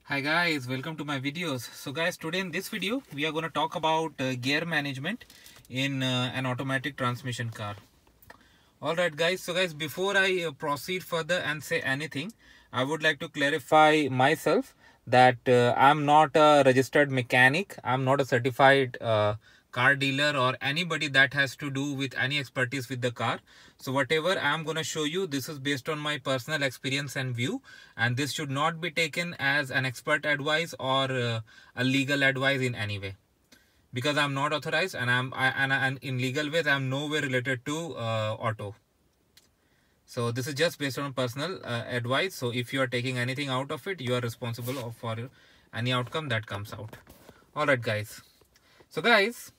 Hi guys, welcome to my videos. So guys, today in this video we are going to talk about gear management in an automatic transmission car. Alright guys, so guys, before I proceed further and say anything, I would like to clarify myself that I'm not a registered mechanic. I'm not a certified car dealer or anybody that has to do with any expertise with the car. So whatever I'm going to show you, this is based on my personal experience and view, and this should not be taken as an expert advice or a legal advice in any way, because I'm not authorized and and in legal ways I'm nowhere related to auto. So this is just based on personal advice. So if you are taking anything out of it, you are responsible for any outcome that comes out. Alright guys. So guys,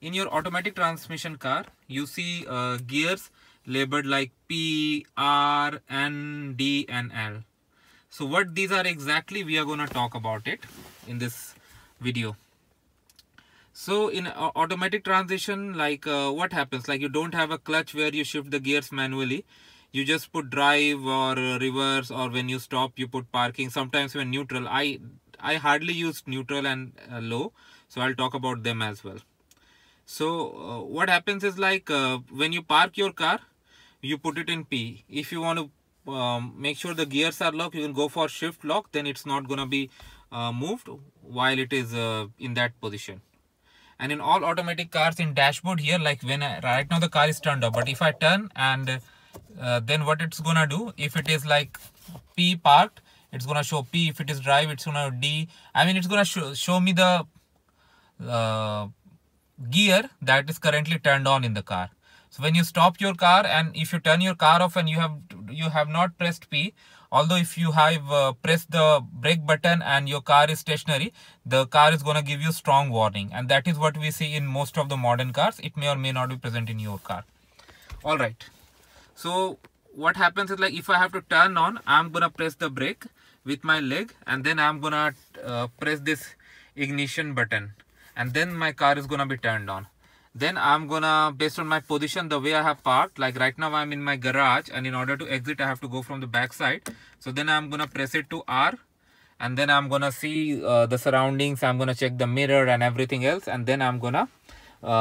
in your automatic transmission car, you see gears labeled like P, R, N, D and L. So what these are exactly, we are going to talk about it in this video. So in automatic transition, like what happens, like you don't have a clutch where you shift the gears manually. You just put drive or reverse, or when you stop you put parking. Sometimes when neutral, I hardly use neutral and low, so I'll talk about them as well. So what happens is, like when you park your car, you put it in P. If you want to make sure the gears are locked, you can go for shift lock, then it's not gonna be moved while it is in that position. And in all automatic cars, in dashboard here, like when right now the car is turned off, but if I turn and then what it's gonna do, if it is like P parked, it's gonna show P. If it is drive, it's gonna D. I mean, it's gonna show me the gear that is currently turned on in the car. So when you stop your car and if you turn your car off and you have not pressed P, although if you have pressed the brake button and your car is stationary, the car is going to give you strong warning, and that is what we see in most of the modern cars. It may or may not be present in your car. All right, so what happens is, like if I have to turn on, I'm gonna press the brake with my leg, and then I'm gonna press this ignition button, and then my car is gonna be turned on. Then I'm gonna, based on my position, the way I have parked, like right now I'm in my garage, and in order to exit I have to go from the back side. So then I'm gonna press it to R, and then I'm gonna see the surroundings. I'm gonna check the mirror and everything else, and then I'm gonna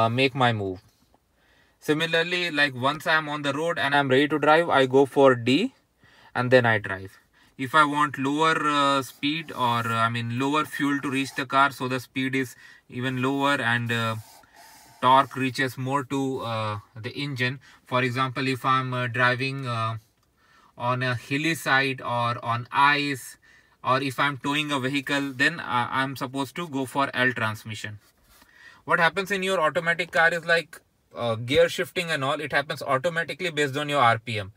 make my move. Similarly, like once I'm on the road and I'm ready to drive, I go for D and then I drive. If I want lower speed, or I mean lower fuel to reach the car, so the speed is even lower and torque reaches more to the engine. For example, if I'm driving on a hilly side or on ice, or if I'm towing a vehicle, then I'm supposed to go for L transmission. What happens in your automatic car is, like gear shifting and all, it happens automatically based on your RPM.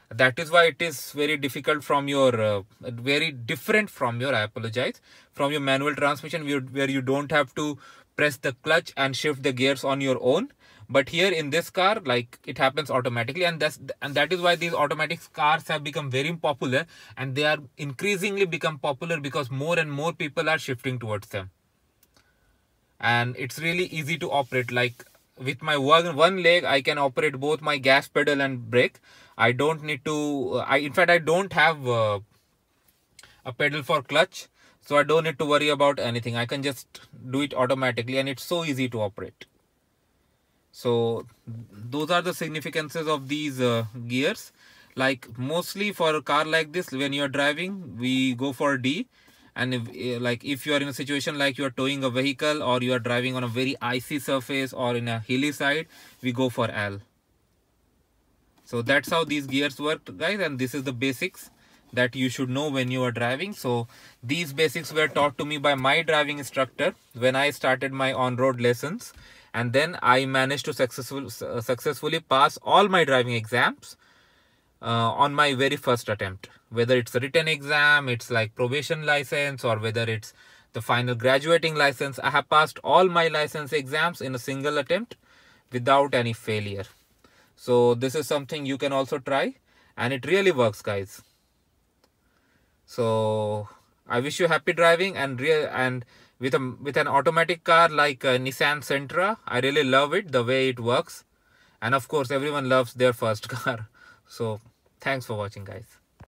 That is why it is very difficult from your very different from your, I apologize, from your manual transmission, where you don't have to press the clutch and shift the gears on your own. But here in this car, like it happens automatically, and that is why these automatic cars have become very popular, and they are increasingly become popular because more and more people are shifting towards them. And it's really easy to operate. Like with my one leg, I can operate both my gas pedal and brake. I don't need to in fact I don't have a pedal for clutch, so I don't need to worry about anything. I can just do it automatically, and it's so easy to operate. So those are the significances of these gears. Like mostly for a car like this, when you're driving, we go for D. And if you are in a situation like you are towing a vehicle, or you are driving on a very icy surface or in a hilly side, we go for L. So that's how these gears work, guys, and this is the basics that you should know when you are driving. So these basics were taught to me by my driving instructor when I started my on-road lessons, and then I managed to successfully pass all my driving exams on my very first attempt. Whether it's a written exam, it's like probation license, or whether it's the final graduating license, I have passed all my license exams in a single attempt without any failure. So this is something you can also try, and it really works, guys. So I wish you happy driving, and with an automatic car like Nissan Sentra, I really love it, the way it works. And of course, everyone loves their first car. So thanks for watching, guys.